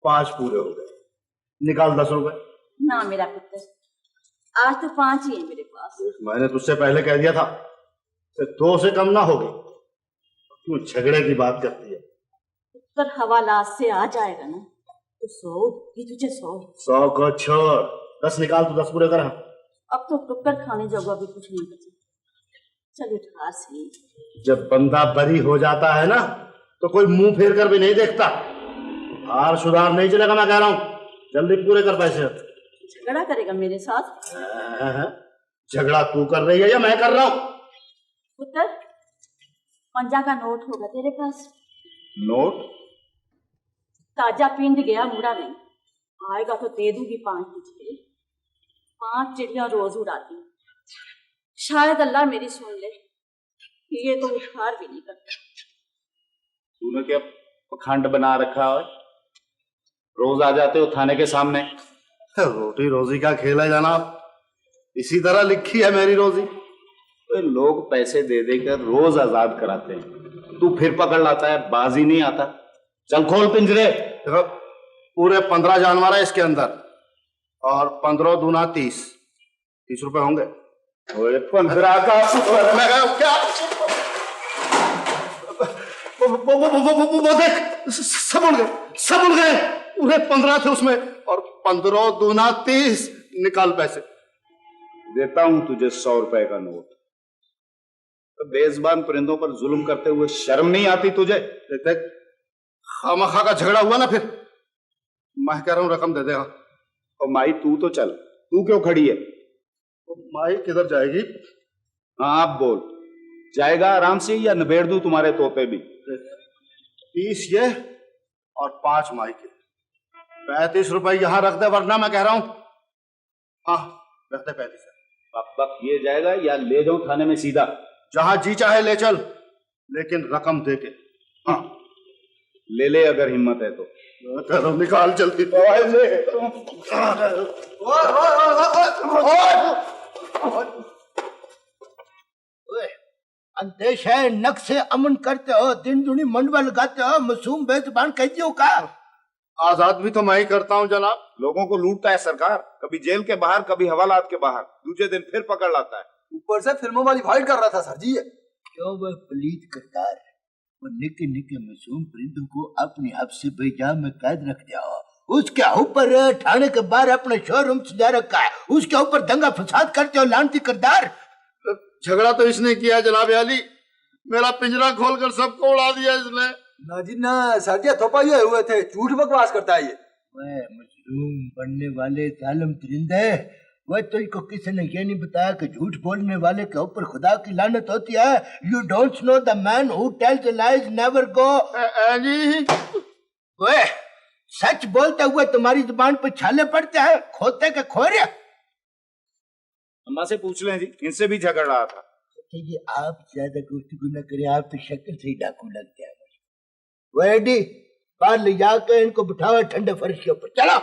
5 पूरे हो गए, निकाल 10 रुपए। ना मेरा पुत्र, आज तो 5 ही है मेरे पास। मैंने तुझसे पहले कह दिया था 2 से कम ना होगी। तू झगड़े की बात करती है। पुत्र हवालात से आ जाएगा ना तो 100 ही तुझे 100। 100 को छोड़, 10 निकाल, तू 10 पूरे कर। अब तो टुक्कर खाने जोगा भी कुछ नहीं बचा। चल उठा सी। जब बंदा बरी हो जाता है ना तो कोई मुंह फेर कर भी नहीं देखता। हार सुधार नहीं चलेगा, मैं कह रहा हूं। जल्दी पूरे कर पैसे। झगड़ा करेगा मेरे साथ? झगड़ा तू कर रही है या मैं कर रहा हूं? पुत्र, 50 का नोट होगा तेरे पास? नोट? ताजा पिंड गया, मुड़ा नहीं। आएगा तो दे दूंगी 5 चिड़िया। 5 चिड़िया रोज उड़ाती। शायद अल्लाह मेरी सुन ले। ये तो उधार भी नहीं करता। तूने क्या पखंड बना रखा है? रोज आ जाते हो थाने के सामने। रोटी रोजी का खेल है जनाब, इसी तरह लिखी है मेरी रोजी। तो लोग पैसे दे देकर रोज आजाद कराते हैं, तू फिर पकड़ लाता है, बाजी नहीं आता। चल खोल पिंजरे। देखो, पूरे 15 जानवर है इसके अंदर, और 15 दूना 30 रुपए होंगे। 15 का क्या? वो देख, सब उड़ गए। पूरे 15 थे उसमें, और 15 दूना 30। निकाल पैसे। देता हूं तुझे 100 रुपए का नोट। तो बेज़बान परिंदों पर जुल्म करते हुए शर्म नहीं आती तुझे? देख, खामखा का झगड़ा हुआ ना, फिर मैं कह रहा हूं रकम दे देगा। और माई तू तो चल, तू क्यों खड़ी है? माई किधर जाएगी? हाँ आप बोल, जाएगा आराम से या निबेड़ दूं तुम्हारे तोते भी? 30 ये और 5 माई के। 35 रुपए यहां रख दे, वरना मैं कह रहा हूं। हाँ रख दे 35। अब ये जाएगा या ले जाऊं थाने में सीधा? जहां जी चाहे ले चल, लेकिन रकम दे के। हाँ ले अगर हिम्मत है तो। चलो निकाल जल्दी। अंदेश है, नक से अमन करते हो, दिन दुनी मंडवा लगाते हो, मासूम बेजुबान कैदियों का। आजाद भी तो मैं ही करता हूँ जनाब। लोगों को लूटता है सरकार, कभी जेल के बाहर, कभी हवालात के बाहर, दूसरे दिन फिर पकड़ लाता है। ऊपर से फिल्मों वाली फाइट कर रहा था सर जी। क्यों? वह पलीत करतार है। वो निके निके मासूम परिंदों को अपने आप से बेजा में कैद रख दिया। उसके ऊपर थाने के बाहर अपना शोरूम सजा रखा है, उसके ऊपर दंगा फसाद करते हो लानती करदार। झगड़ा तो इसने किया जनाब अली, मेरा पिंजरा खोलकर सबको उड़ा दिया इसने। ना जी ना सर जी, थोपाइए हुए थे, झूठ बकवास करता है ये। वह मशरूम बनने वाले जालिम परिंदे, वह तो इनको किसी ने ये नहीं बताया कि झूठ बोलने वाले के ऊपर खुदा की लानत होती है। You don't know the man who tells lies never go. वह सच बोलते हुए तुम्हारी जुबान पर छाले पड़ते हैं, खोते के खोरे। अम्मा से पूछ लें जी, इनसे भी झगड़ रहा था। ये आप ज्यादा गुफ्तगू न करें, आप तो शक्ल से ही डाकू लगते हैं। वो एडी, बाहर ले जाकर इनको बिठाओ ठंडे फर्श के ऊपर। चलो।